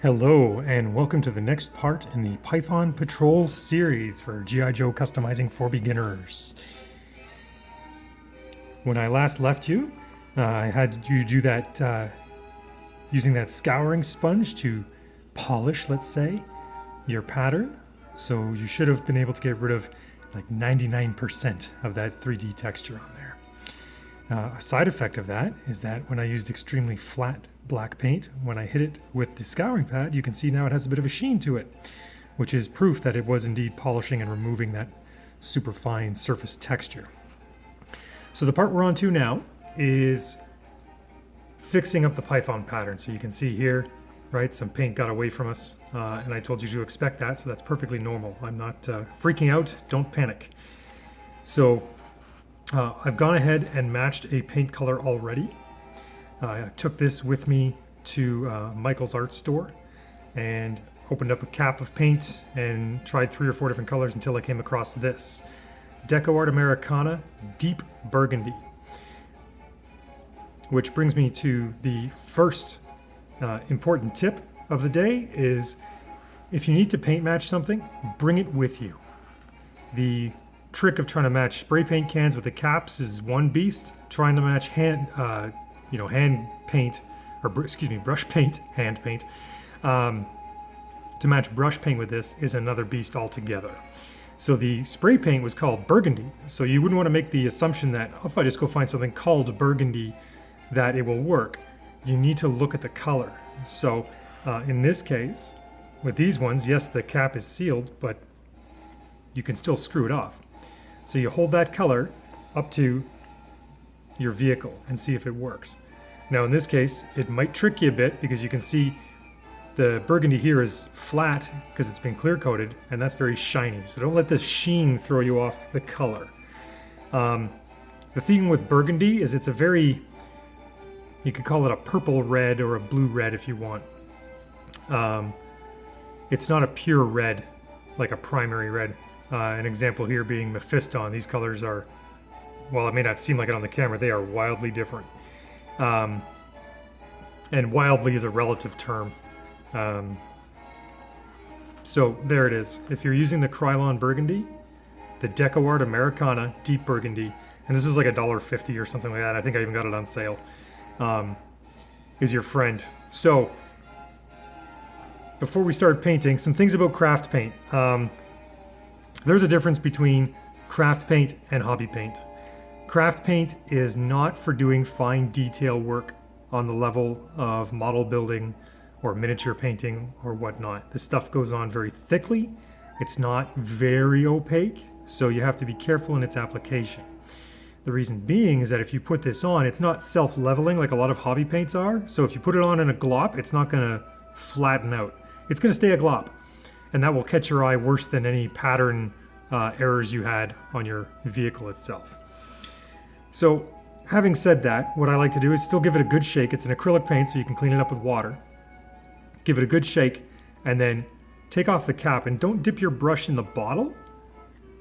Hello, and welcome to the next part in the Python Patrol series for G.I. Joe customizing for beginners. When I last left you, I had you do that using that scouring sponge to polish, let's say, your pattern. So you should have been able to get rid of like 99% of that 3D texture on there. A side effect of that is that when I used extremely flat black paint, when I hit it with the scouring pad, you can see now it has a bit of a sheen to it, which is proof that it was indeed polishing and removing that super fine surface texture. So the part we're on to now is fixing up the Python pattern. So you can see here, right, some paint got away from us, and I told you to expect that, so that's perfectly normal. I'm not freaking out, don't panic. So I've gone ahead and matched a paint color already. I took this with me to Michael's art store and opened up a cap of paint and tried 3 or 4 different colors until I came across this. Deco Art Americana Deep Burgundy. Which brings me to the first important tip of the day is if you need to paint match something, bring it with you. The trick of trying to match spray paint cans with the caps is one beast. Trying to match brush paint, hand paint. To match brush paint with this is another beast altogether. So the spray paint was called burgundy. So you wouldn't want to make the assumption that if I just go find something called burgundy, that it will work. You need to look at the color. So in this case, with these ones, yes, the cap is sealed, but you can still screw it off. So you hold that color up to your vehicle and see if it works. Now in this case, it might trick you a bit because you can see the burgundy here is flat because it's been clear coated, and that's very shiny. So don't let the sheen throw you off the color. The thing with burgundy is it's a very, you could call it a purple red or a blue red if you want. It's not a pure red like a primary red. An example here being Mephiston. These colors are, while it may not seem like it on the camera, they are wildly different. And wildly is a relative term. So there it is. If you're using the Krylon Burgundy, the Deco Art Americana Deep Burgundy, and this was like $1.50 or something like that. I think I even got it on sale. Is your friend. So before we start painting, some things about craft paint. There's a difference between craft paint and hobby paint. Craft paint is not for doing fine detail work on the level of model building or miniature painting or whatnot. This stuff goes on very thickly. It's not very opaque, so you have to be careful in its application. The reason being is that if you put this on, it's not self-leveling like a lot of hobby paints are. So if you put it on in a glop, it's not going to flatten out. It's going to stay a glop. And that will catch your eye worse than any pattern errors you had on your vehicle itself. So having said that, what I like to do is still give it a good shake. It's an acrylic paint, so you can clean it up with water. Give it a good shake, and then take off the cap. And don't dip your brush in the bottle.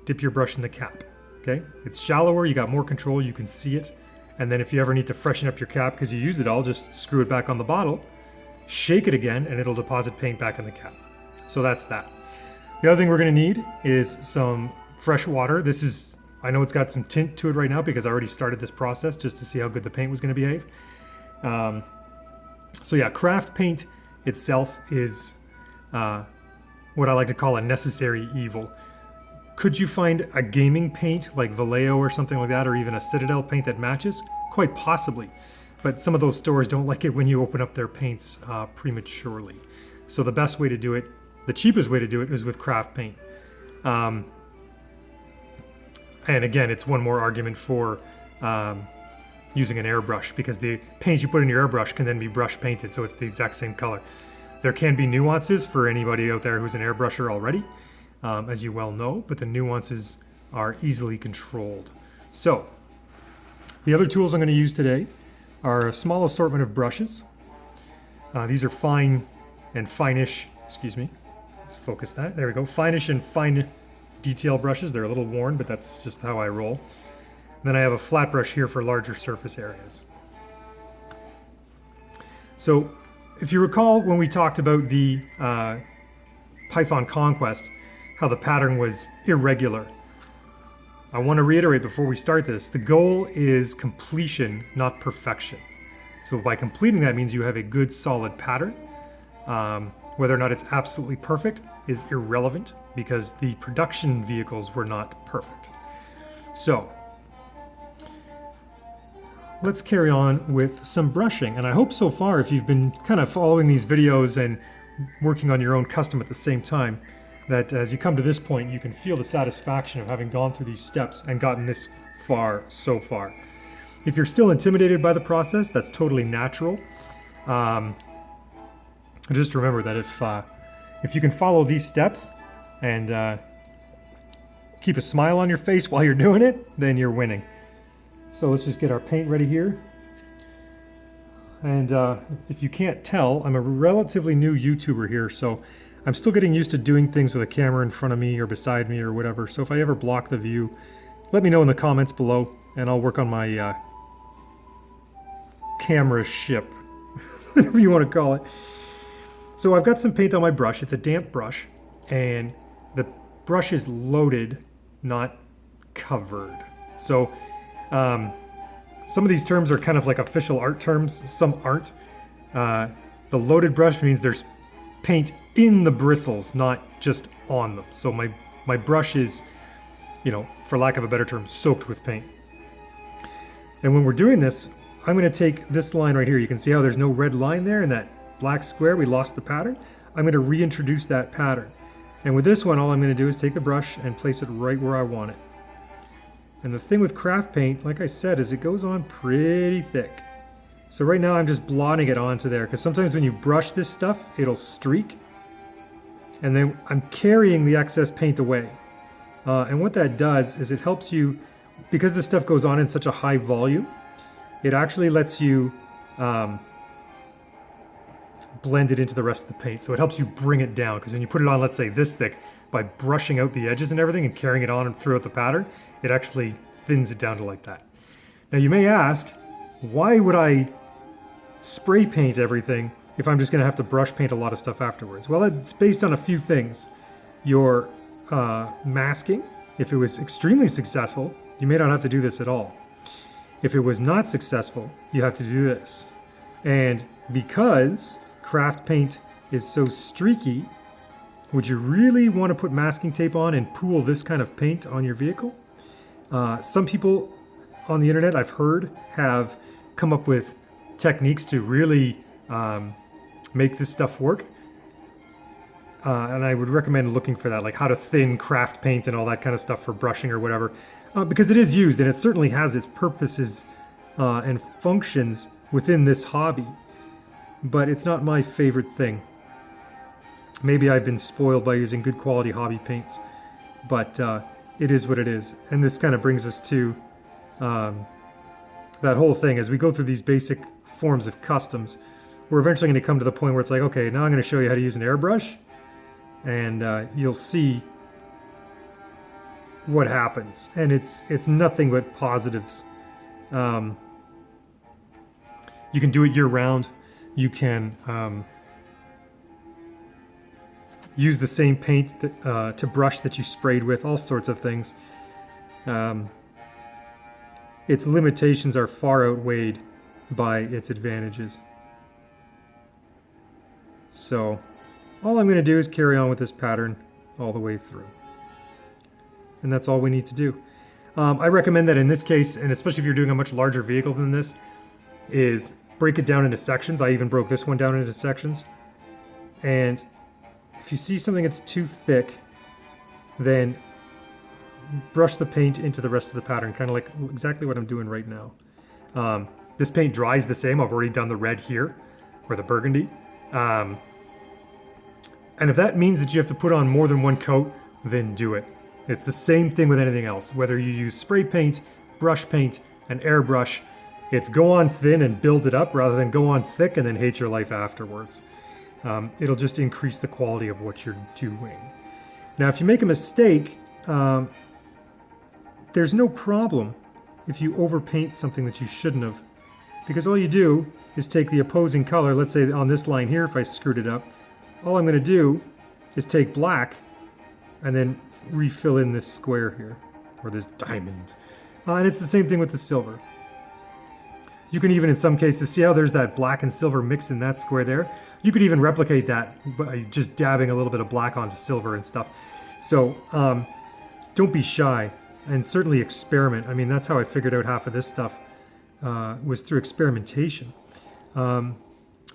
Dip your brush in the cap. Okay? It's shallower, you got more control, you can see it. And then if you ever need to freshen up your cap because you used it all, just screw it back on the bottle, shake it again, and it'll deposit paint back in the cap. So that's that. The other thing we're going to need is some fresh water. This is, I know it's got some tint to it right now because I already started this process just to see how good the paint was going to behave. So yeah, craft paint itself is what I like to call a necessary evil. Could you find a gaming paint like Vallejo or something like that, or even a Citadel paint that matches? Quite possibly. But some of those stores don't like it when you open up their paints prematurely. So the best way to do it, the cheapest way to do it, is with craft paint. And again, it's one more argument for using an airbrush, because the paint you put in your airbrush can then be brush painted, so it's the exact same color. There can be nuances for anybody out there who's an airbrusher already, as you well know, but the nuances are easily controlled. So the other tools I'm going to use today are a small assortment of brushes. These are fine and finish, excuse me, let's focus that, there we go, finish and fine detail brushes. They're a little worn, but that's just how I roll. And then I have a flat brush here for larger surface areas. So if you recall when we talked about the Python Conquest, how the pattern was irregular, I want to reiterate before we start this, the goal is completion, not perfection. So by completing that means you have a good solid pattern. Whether or not it's absolutely perfect is irrelevant because the production vehicles were not perfect. So let's carry on with some brushing. And I hope so far, if you've been kind of following these videos and working on your own custom at the same time, that as you come to this point, you can feel the satisfaction of having gone through these steps and gotten this far so far. If you're still intimidated by the process, that's totally natural. Just remember that if you can follow these steps and keep a smile on your face while you're doing it, then you're winning. So let's just get our paint ready here. And if you can't tell, I'm a relatively new YouTuber here, so I'm still getting used to doing things with a camera in front of me or beside me or whatever. So if I ever block the view, let me know in the comments below and I'll work on my camera ship, whatever you want to call it. So I've got some paint on my brush. It's a damp brush and the brush is loaded, not covered. So some of these terms are kind of like official art terms, some aren't. The loaded brush means there's paint in the bristles, not just on them. So my brush is, you know, for lack of a better term, soaked with paint. And when we're doing this, I'm going to take this line right here. You can see how there's no red line there in that black square. We lost the pattern. I'm going to reintroduce that pattern. And with this one, all I'm going to do is take the brush and place it right where I want it. And the thing with craft paint, like I said, is it goes on pretty thick. So right now I'm just blotting it onto there because sometimes when you brush this stuff, it'll streak. And then I'm carrying the excess paint away. And what that does is it helps you, because this stuff goes on in such a high volume, it actually lets you blend it into the rest of the paint. So it helps you bring it down because when you put it on, let's say this thick, by brushing out the edges and everything and carrying it on throughout the pattern, it actually thins it down to like that. Now you may ask, why would I spray paint everything if I'm just going to have to brush paint a lot of stuff afterwards? Well, it's based on a few things. Your masking, if it was extremely successful, you may not have to do this at all. If it was not successful, you have to do this. And because craft paint is so streaky, would you really want to put masking tape on and pool this kind of paint on your vehicle? Some people on the internet, I've heard, have come up with techniques to really make this stuff work. And I would recommend looking for that, like how to thin craft paint and all that kind of stuff for brushing or whatever. Because it is used and it certainly has its purposes and functions within this hobby. But it's not my favorite thing. Maybe I've been spoiled by using good quality hobby paints. But it is what it is. And this kind of brings us to that whole thing. As we go through these basic forms of customs, we're eventually going to come to the point where it's like, okay, now I'm going to show you how to use an airbrush. And you'll see what happens. And it's nothing but positives. You can do it year round. You can use the same paint that, to brush that you sprayed with, all sorts of things. Its limitations are far outweighed by its advantages. So all I'm going to do is carry on with this pattern all the way through. And that's all we need to do. I recommend that in this case, and especially if you're doing a much larger vehicle than this, is break it down into sections. I even broke this one down into sections. And if you see something that's too thick, then brush the paint into the rest of the pattern, kind of like exactly what I'm doing right now. This paint dries the same. I've already done the red here, or the burgundy. And if that means that you have to put on more than one coat, then do it. It's the same thing with anything else. Whether you use spray paint, brush paint, an airbrush, it's go on thin and build it up rather than go on thick and then hate your life afterwards. It'll just increase the quality of what you're doing. Now, if you make a mistake, there's no problem if you overpaint something that you shouldn't have, because all you do is take the opposing color, let's say on this line here, if I screwed it up, all I'm going to do is take black and then refill in this square here, or this diamond. And it's the same thing with the silver. You can even, in some cases, see how there's that black and silver mixed in that square there? You could even replicate that by just dabbing a little bit of black onto silver and stuff. So don't be shy, and certainly experiment. I mean, that's how I figured out half of this stuff, was through experimentation,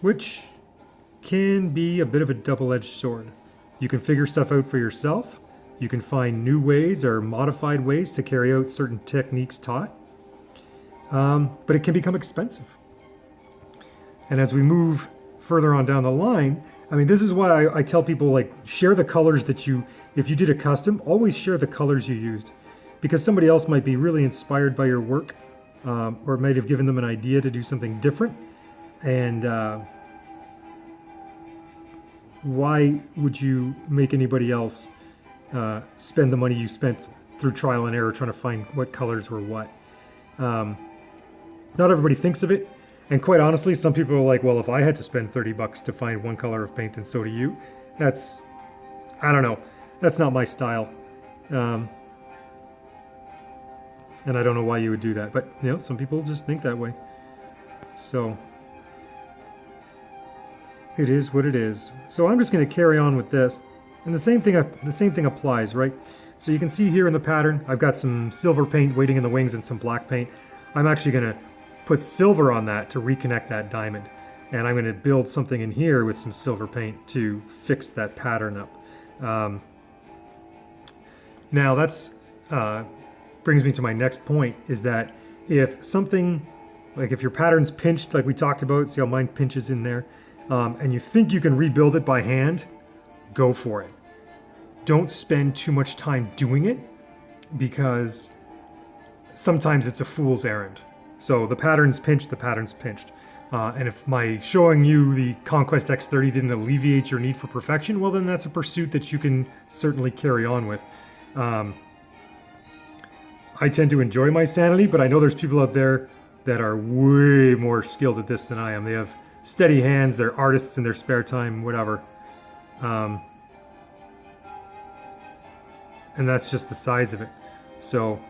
which can be a bit of a double-edged sword. You can figure stuff out for yourself. You can find new ways or modified ways to carry out certain techniques taught. But it can become expensive. And as we move further on down the line, I mean, this is why I tell people, like, share the colors that you, if you did a custom, always share the colors you used. Because somebody else might be really inspired by your work, or it might have given them an idea to do something different. And why would you make anybody else spend the money you spent through trial and error trying to find what colors were what? Not everybody thinks of it, and quite honestly, some people are like, well, if I had to spend 30 bucks to find one color of paint, then so do you. That's, I don't know, that's not my style. And I don't know why you would do that, but you know, some people just think that way. So it is what it is. So I'm just going to carry on with this, and the same thing applies, right? So you can see here in the pattern, I've got some silver paint waiting in the wings and some black paint. I'm actually going to put silver on that to reconnect that diamond. And I'm going to build something in here with some silver paint to fix that pattern up. Now that's brings me to my next point, is that if something, like if your pattern's pinched, like we talked about, see how mine pinches in there, and you think you can rebuild it by hand, go for it. Don't spend too much time doing it, because sometimes it's a fool's errand. So the pattern's pinched, the pattern's pinched. And if my showing you the Conquest X30 didn't alleviate your need for perfection, well then that's a pursuit that you can certainly carry on with. I tend to enjoy my sanity, but I know there's people out there that are way more skilled at this than I am. They have steady hands, they're artists in their spare time, whatever. And that's just the size of it. So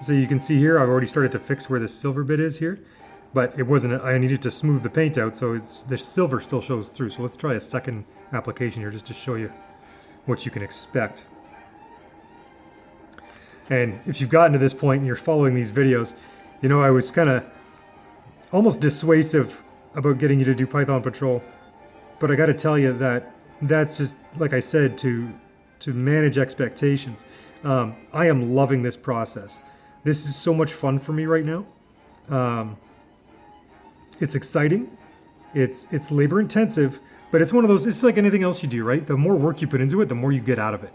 you can see here, I've already started to fix where the silver bit is here, but it wasn't, I needed to smooth the paint out, so the silver still shows through. So let's try a second application here just to show you what you can expect. And if you've gotten to this point and you're following these videos, you know I was kind of almost dissuasive about getting you to do Python Patrol, but I got to tell you that that's just, like I said, to manage expectations. I am loving this process. This is so much fun for me right now. It's exciting. It's labor intensive, but it's one of those, it's like anything else you do, right? The more work you put into it, the more you get out of it.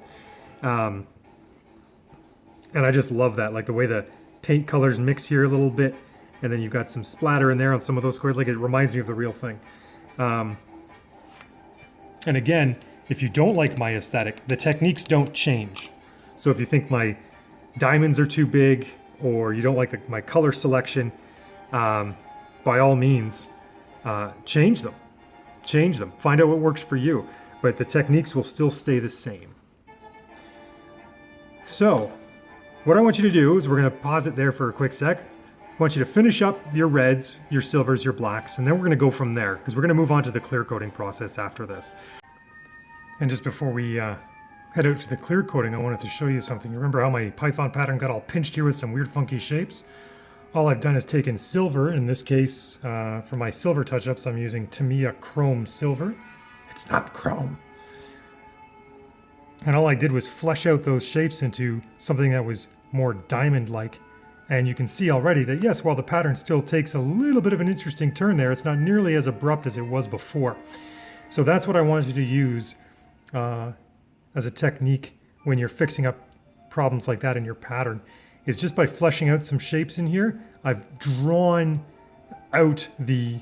And I just love that, like the way the paint colors mix here a little bit, and then you've got some splatter in there on some of those squares, like it reminds me of the real thing. And again, if you don't like my aesthetic, the techniques don't change. So if you think my diamonds are too big, or you don't like my color selection, by all means, change them. Change them. Find out what works for you. But the techniques will still stay the same. So, what I want you to do is we're going to pause it there for a quick sec. I want you to finish up your reds, your silvers, your blacks, and then we're going to go from there, because we're going to move on to the clear coating process after this. And just before we head out to the clear coating, I wanted to show you something. You remember how my Python pattern got all pinched here with some weird funky shapes? All I've done is taken silver. In this case, for my silver touch-ups, I'm using Tamiya Chrome Silver. It's not chrome. And all I did was flesh out those shapes into something that was more diamond-like. And you can see already that, yes, while the pattern still takes a little bit of an interesting turn there, it's not nearly as abrupt as it was before. So that's what I wanted you to use as a technique when you're fixing up problems like that in your pattern, is just by fleshing out some shapes in here, I've drawn out the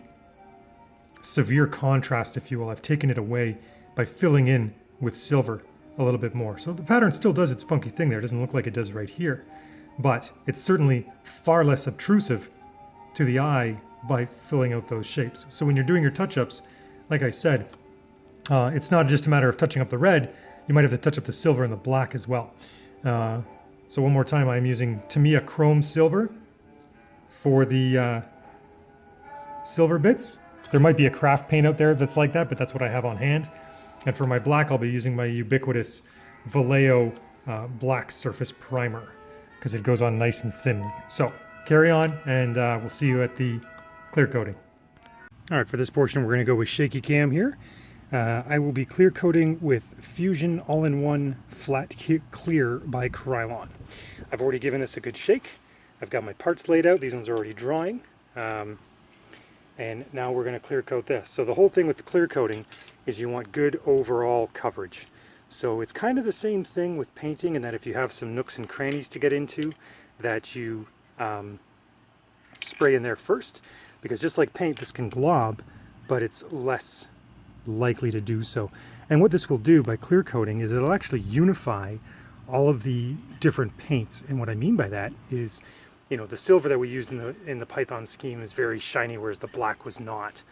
severe contrast, if you will. I've taken it away by filling in with silver a little bit more. So the pattern still does its funky thing there. It doesn't look like it does right here, but it's certainly far less obtrusive to the eye by filling out those shapes. So when you're doing your touch-ups, like I said, it's not just a matter of touching up the red, you might have to touch up the silver and the black as well. So one more time, I'm using Tamiya Chrome Silver for the silver bits. There might be a craft paint out there that's like that, but that's what I have on hand. And for my black, I'll be using my ubiquitous Vallejo black surface primer because it goes on nice and thinly. So carry on, and we'll see you at the clear coating. All right, for this portion, we're going to go with shaky cam here. I will be clear coating with Fusion All-in-One Flat Clear by Krylon. I've already given this a good shake. I've got my parts laid out. These ones are already drying. And now we're going to clear coat this. So the whole thing with the clear coating is you want good overall coverage. So it's kind of the same thing with painting, in that if you have some nooks and crannies to get into, that you spray in there first, because just like paint, this can glob, but it's less likely to do so. And what this will do by clear coating is it'll actually unify all of the different paints. And what I mean by that is, you know, the silver that we used in the Python scheme is very shiny, whereas the black was not,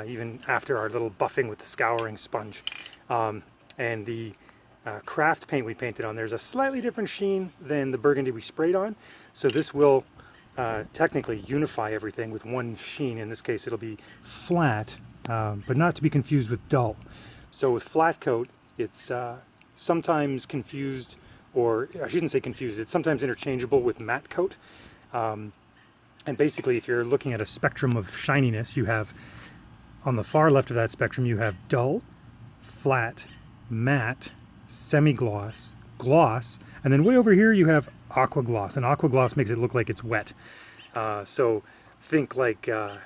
even after our little buffing with the scouring sponge. And the craft paint we painted on, there's a slightly different sheen than the burgundy we sprayed on. So this will technically unify everything with one sheen. In this case, it'll be flat, but not to be confused with dull. So with flat coat, it's sometimes confused, or I shouldn't say confused, it's sometimes interchangeable with matte coat. And basically, if you're looking at a spectrum of shininess, you have, on the far left of that spectrum, you have dull, flat, matte, semi-gloss, gloss, and then way over here you have aqua gloss, and aqua gloss makes it look like it's wet. So think like, well,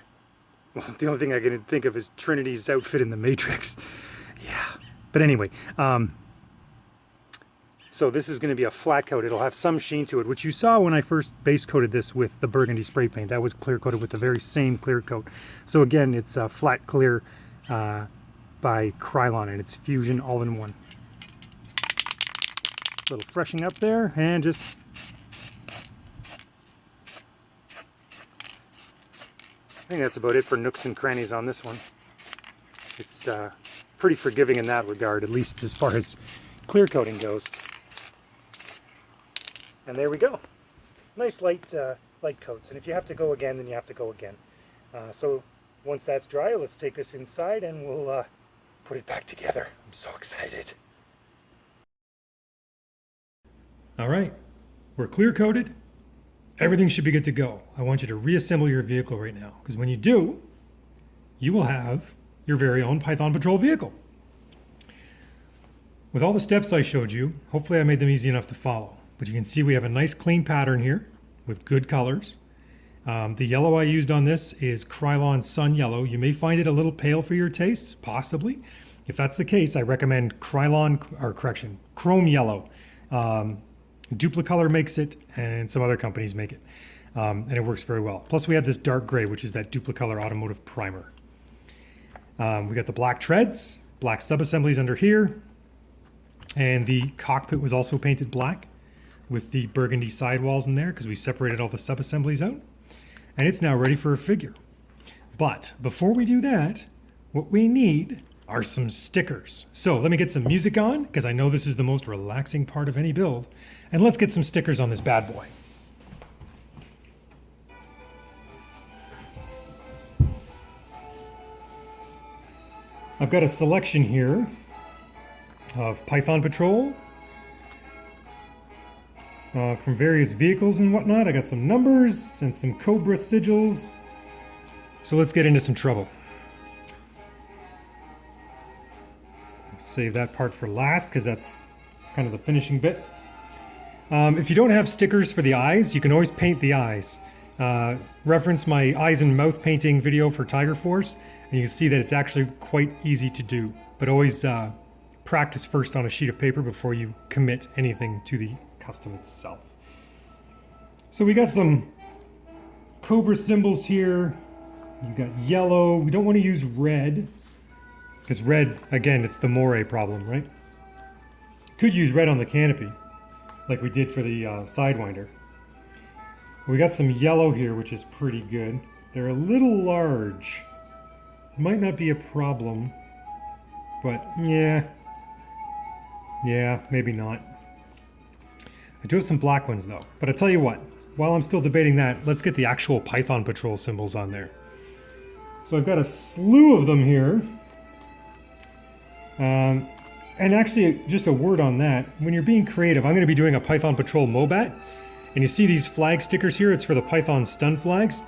the only thing I can think of is Trinity's outfit in The Matrix. Yeah, but anyway, so this is going to be a flat coat. It'll have some sheen to it, which you saw when I first base coated this with the burgundy spray paint. That was clear coated with the very same clear coat. So again, it's a flat clear by Krylon, and it's Fusion All-in-One. A little freshening up there, and just I think that's about it for nooks and crannies on this one. It's pretty forgiving in that regard, at least as far as clear coating goes. And there we go. Nice light coats. And if you have to go again, then you have to go again. So once that's dry, let's take this inside and we'll put it back together. I'm so excited. All right, we're clear coated. Everything should be good to go. I want you to reassemble your vehicle right now, because when you do, you will have your very own Python Patrol vehicle. With all the steps I showed you, hopefully I made them easy enough to follow. But you can see we have a nice clean pattern here with good colors. The yellow I used on this is Krylon Sun Yellow. You may find it a little pale for your taste, possibly. If that's the case, I recommend Chrome Yellow. Duplicolor makes it, and some other companies make it. And it works very well. Plus we have this dark gray, which is that Duplicolor automotive primer. We got the black treads, black sub-assemblies under here, and the cockpit was also painted black with the burgundy sidewalls in there because we separated all the sub-assemblies out. And it's now ready for a figure. But before we do that, what we need are some stickers. So let me get some music on, because I know this is the most relaxing part of any build. And let's get some stickers on this bad boy. I've got a selection here of Python Patrol from various vehicles and whatnot. I got some numbers and some Cobra sigils. So let's get into some trouble. Save that part for last, because that's kind of the finishing bit. If you don't have stickers for the eyes, you can always paint the eyes. Reference my eyes and mouth painting video for Tiger Force, and you can see that it's actually quite easy to do. But always practice first on a sheet of paper before you commit anything to the custom itself. So we got some Cobra symbols here. You got yellow. We don't want to use red, because red, again, it's the moire problem, right? Could use red on the canopy, like we did for the Sidewinder. We got some yellow here, which is pretty good. They're a little large. Might not be a problem, but yeah, maybe not. I do have some black ones though, but I tell you what, while I'm still debating that, let's get the actual Python Patrol symbols on there. So I've got a slew of them here. And actually, just a word on that, when you're being creative, I'm going to be doing a Python Patrol MOBAT, and you see these flag stickers here, it's for the Python stun flags.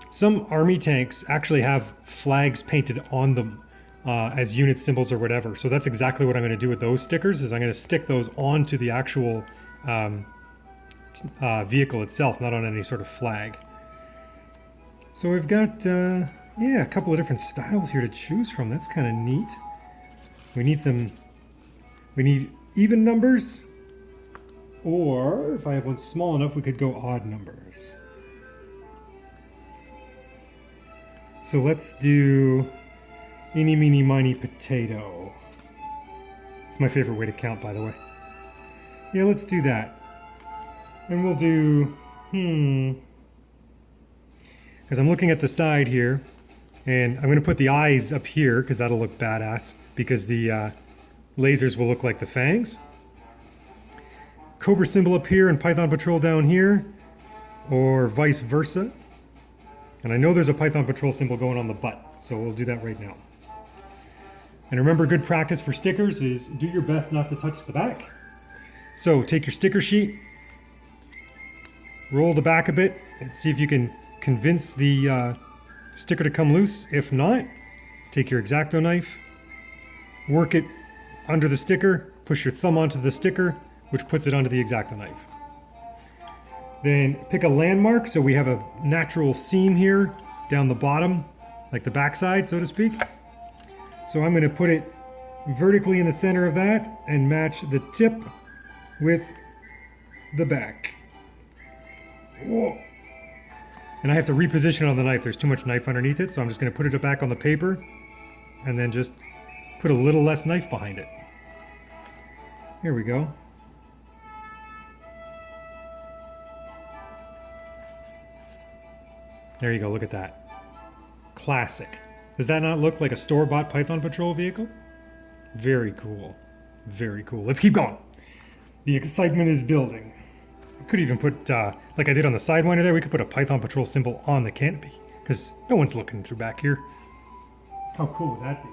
Some army tanks actually have flags painted on them as unit symbols or whatever, so that's exactly what I'm going to do with those stickers, is I'm going to stick those onto the actual vehicle itself, not on any sort of flag. So we've got, yeah, a couple of different styles here to choose from. That's kind of neat. We need even numbers, or if I have one small enough, we could go odd numbers. So let's do eeny, meeny, miny, potato. It's my favorite way to count, by the way. Yeah, let's do that. And we'll do, because I'm looking at the side here, and I'm going to put the eyes up here, because that'll look badass, because the lasers will look like the fangs. Cobra symbol up here and Python Patrol down here, or vice versa. And I know there's a Python Patrol symbol going on the butt, so we'll do that right now. And remember, good practice for stickers is do your best not to touch the back. So take your sticker sheet, roll the back a bit, and see if you can convince the sticker to come loose. If not, take your X-Acto knife, work it under the sticker, push your thumb onto the sticker, which puts it onto the X-Acto knife. Then pick a landmark, so we have a natural seam here down the bottom, like the backside, so to speak. So I'm going to put it vertically in the center of that and match the tip with the back. Whoa. And I have to reposition it on the knife. There's too much knife underneath it, so I'm just going to put it back on the paper and then just put a little less knife behind it. Here we go. There you go, look at that. Classic. Does that not look like a store-bought Python Patrol vehicle? Very cool. Very cool. Let's keep going. The excitement is building. We could even put, like I did on the Sidewinder there, we could put a Python Patrol symbol on the canopy, because no one's looking through back here. How cool would that be?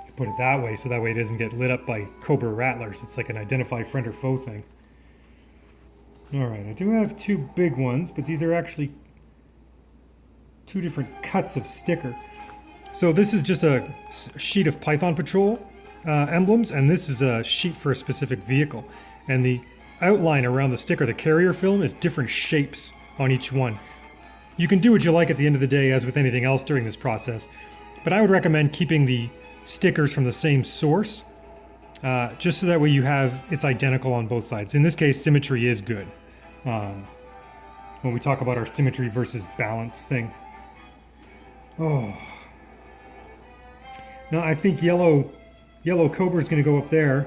You put it that way, so that way it doesn't get lit up by Cobra Rattlers. It's like an identify friend or foe thing. Alright, I do have two big ones, but these are actually two different cuts of sticker. So this is just a sheet of Python Patrol emblems, and this is a sheet for a specific vehicle. And the outline around the sticker, the carrier film, is different shapes on each one. You can do what you like at the end of the day, as with anything else during this process, but I would recommend keeping the stickers from the same source, just so that way you have it's identical on both sides. In this case, symmetry is good. When we talk about our symmetry versus balance thing. Oh. Now I think yellow Cobra is going to go up there.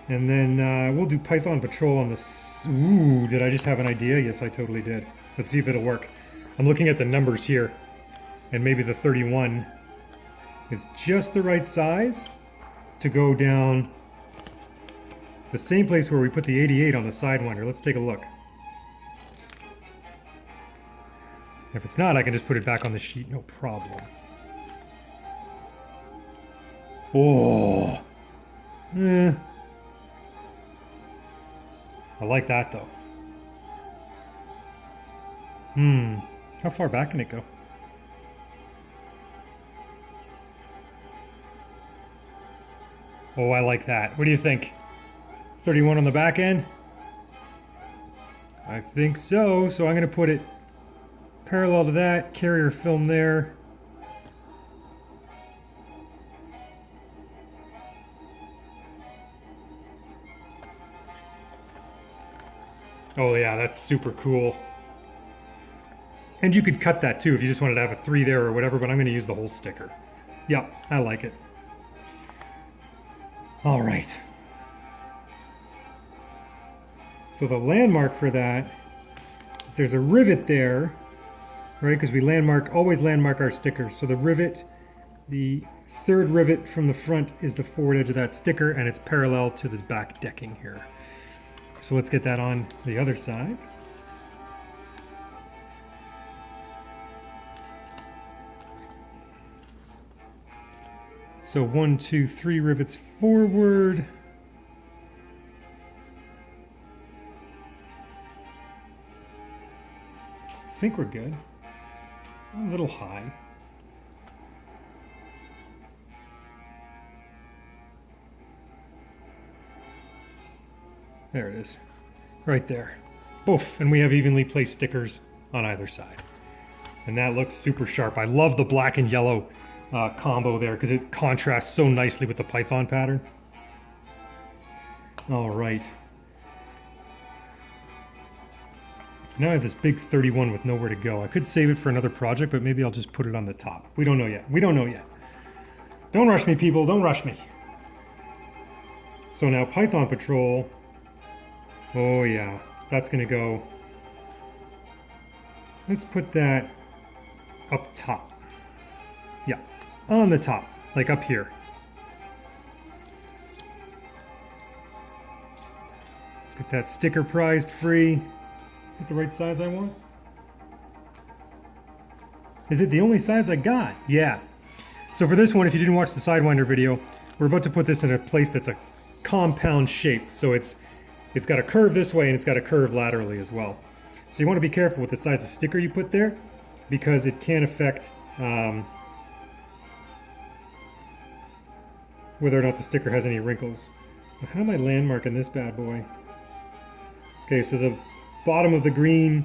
And then we'll do Python Patrol on the... Ooh, did I just have an idea? Yes, I totally did. Let's see if it'll work. I'm looking at the numbers here. And maybe the 31 is just the right size to go down the same place where we put the 88 on the Sidewinder. Let's take a look. If it's not, I can just put it back on the sheet, no problem. Oh. I like that though. How far back can it go? Oh, I like that. What do you think? 31 on the back end? I think so. So I'm going to put it parallel to that, carrier film there. Oh yeah, that's super cool. And you could cut that too if you just wanted to have a 3 there or whatever, but I'm going to use the whole sticker. Yeah, I like it. All right. So the landmark for that is So there's a rivet there, right? Because we always landmark our stickers. So the rivet, the third rivet from the front is the forward edge of that sticker, and it's parallel to the back decking here. So let's get that on the other side. So 1, 2, 3 rivets forward. I think we're good. A little high. There it is. Right there. Boof! And we have evenly placed stickers on either side. And that looks super sharp. I love the black and yellow combo there because it contrasts so nicely with the python pattern. All right. Now I have this big 31 with nowhere to go. I could save it for another project, but maybe I'll just put it on the top. We don't know yet. We don't know yet. Don't rush me, people. Don't rush me. So now Python Patrol. Oh yeah, that's gonna go. Let's put that up top. Yeah, on the top, like up here. Let's get that sticker prized free. Get the right size I want. Is it the only size I got? Yeah. So for this one, if you didn't watch the Sidewinder video, we're about to put this in a place that's a compound shape. So it's got a curve this way and it's got a curve laterally as well. So you want to be careful with the size of sticker you put there because it can affect whether or not the sticker has any wrinkles. But how am I landmarking this bad boy? Okay, so the bottom of the green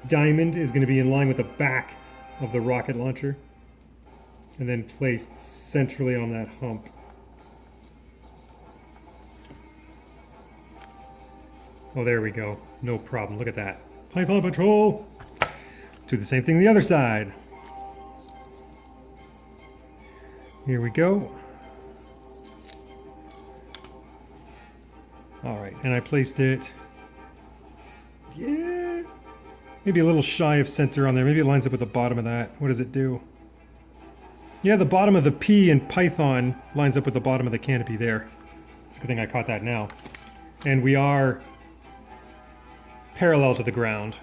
diamond is going to be in line with the back of the rocket launcher and then placed centrally on that hump. Oh, there we go. No problem. Look at that. Python Patrol! Let's do the same thing the other side. Here we go. All right, and I placed it, yeah, maybe a little shy of center on there. Maybe it lines up with the bottom of that. What does it do? Yeah, the bottom of the P in Python lines up with the bottom of the canopy there. It's a good thing I caught that now. And we are parallel to the ground.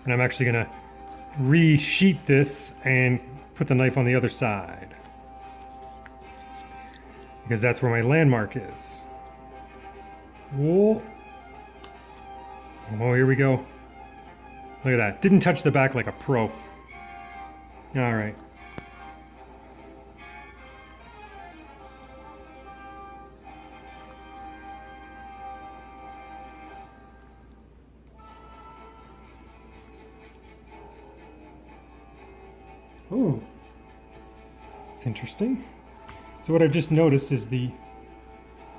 And I'm actually gonna resheet this and put the knife on the other side because that's where my landmark is. Whoa. Oh, here we go. Look at that. Didn't touch the back like a pro. All right. Oh, it's interesting. So what I've just noticed is the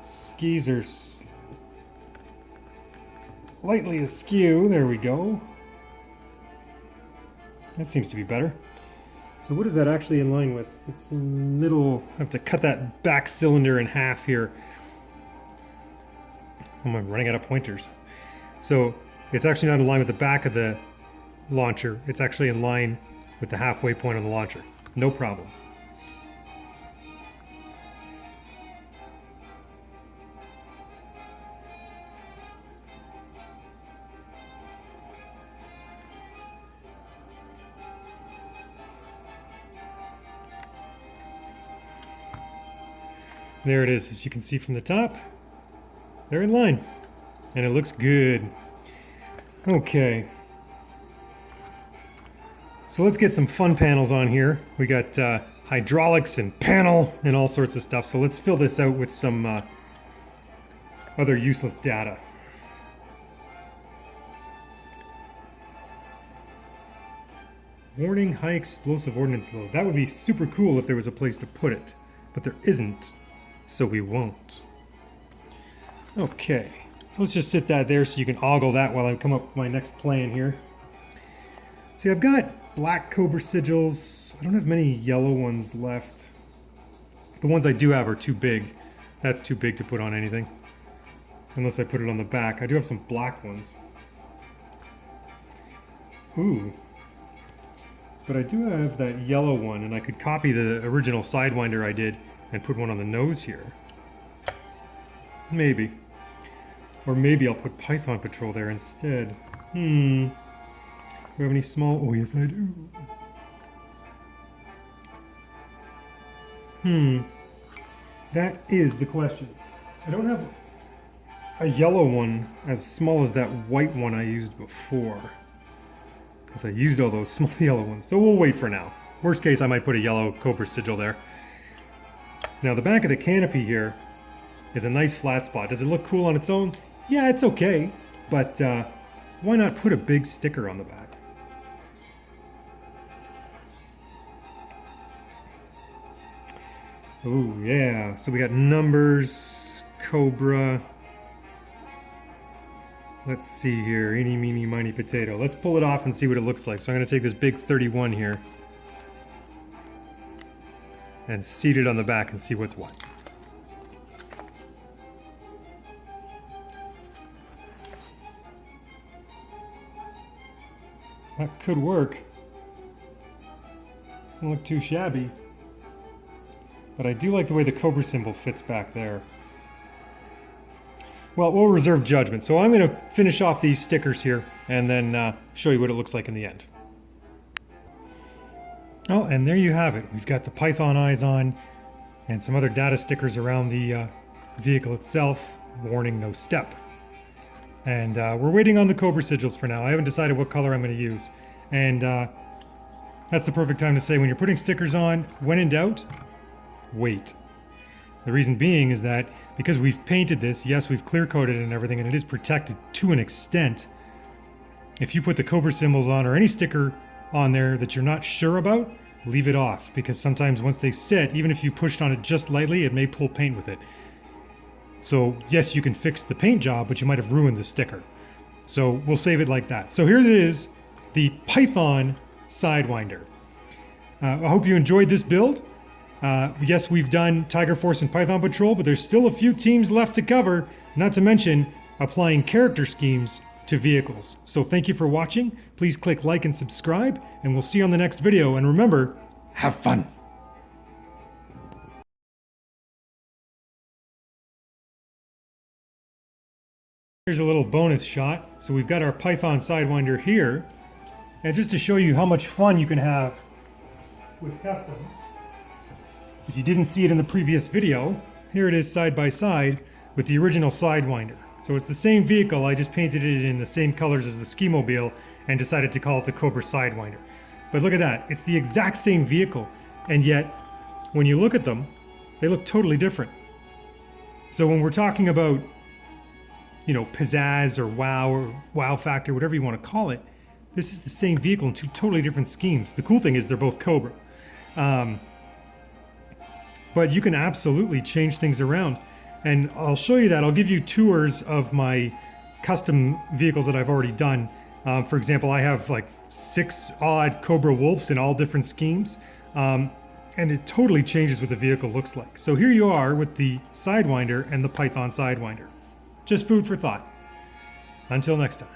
skis are slightly askew. There we go. That seems to be better. So what is that actually in line with? It's in the middle. I have to cut that back cylinder in half here. I'm running out of pointers. So it's actually not in line with the back of the launcher. It's actually in line with the halfway point on the launcher. No problem. There it is, as you can see from the top. They're in line, and it looks good. Okay. So let's get some fun panels on here. We got hydraulics and panel and all sorts of stuff. So let's fill this out with some other useless data. Warning, high explosive ordnance load. That would be super cool if there was a place to put it, but there isn't, so we won't. Okay, so let's just sit that there so you can ogle that while I come up with my next plan here. See, I've got black cobra sigils I don't have many yellow ones left. The ones I do have are too big. That's too big to put on anything. Unless I put it on the back. I do have some black ones. Ooh. But I do have that yellow one, and I could copy the original Sidewinder I did and put one on the nose here. Maybe. Or maybe I'll put Python Patrol there instead. Do we have any small... Oh, yes, I do. That is the question. I don't have a yellow one as small as that white one I used before. Because I used all those small yellow ones. So we'll wait for now. Worst case, I might put a yellow Cobra sigil there. Now, the back of the canopy here is a nice flat spot. Does it look cool on its own? Yeah, it's okay. But why not put a big sticker on the back? Oh, yeah. So we got numbers, Cobra. Let's see here. Eeny, meeny, miny, potato. Let's pull it off and see what it looks like. So I'm going to take this big 31 here and seat it on the back and see what's what. That could work. Doesn't look too shabby. But I do like the way the Cobra symbol fits back there. Well, we'll reserve judgment. So I'm going to finish off these stickers here and then show you what it looks like in the end. Oh, and there you have it. We've got the Python eyes on and some other data stickers around the vehicle itself. Warning, no step. And we're waiting on the Cobra sigils for now. I haven't decided what color I'm going to use. And that's the perfect time to say when you're putting stickers on, when in doubt, wait. The reason being is that because we've painted this, yes, we've clear coated it and everything, and it is protected to an extent. If you put the Cobra symbols on or any sticker on there that you're not sure about, leave it off, because sometimes once they sit, even if you pushed on it just lightly, it may pull paint with it. So yes, you can fix the paint job, but you might have ruined the sticker. So we'll save it like that. So here it is, the Python Sidewinder. I hope you enjoyed this build. Yes, we've done Tiger Force and Python Patrol, but there's still a few teams left to cover, not to mention applying character schemes to vehicles. So thank you for watching. Please click like and subscribe, and we'll see you on the next video. And remember, have fun. Here's a little bonus shot. So we've got our Python Sidewinder here. And just to show you how much fun you can have with customs, if you didn't see it in the previous video, here it is side by side with the original Sidewinder. So it's the same vehicle, I just painted it in the same colors as the Ski-Mobile and decided to call it the Cobra Sidewinder. But look at that, it's the exact same vehicle, and yet when you look at them, they look totally different. So when we're talking about, you know, pizzazz or wow factor, whatever you want to call it, this is the same vehicle in two totally different schemes. The cool thing is they're both Cobra. But you can absolutely change things around. And I'll show you that. I'll give you tours of my custom vehicles that I've already done. For example, I have like 6 odd Cobra Wolves in all different schemes. And it totally changes what the vehicle looks like. So here you are with the Sidewinder and the Python Sidewinder. Just food for thought. Until next time.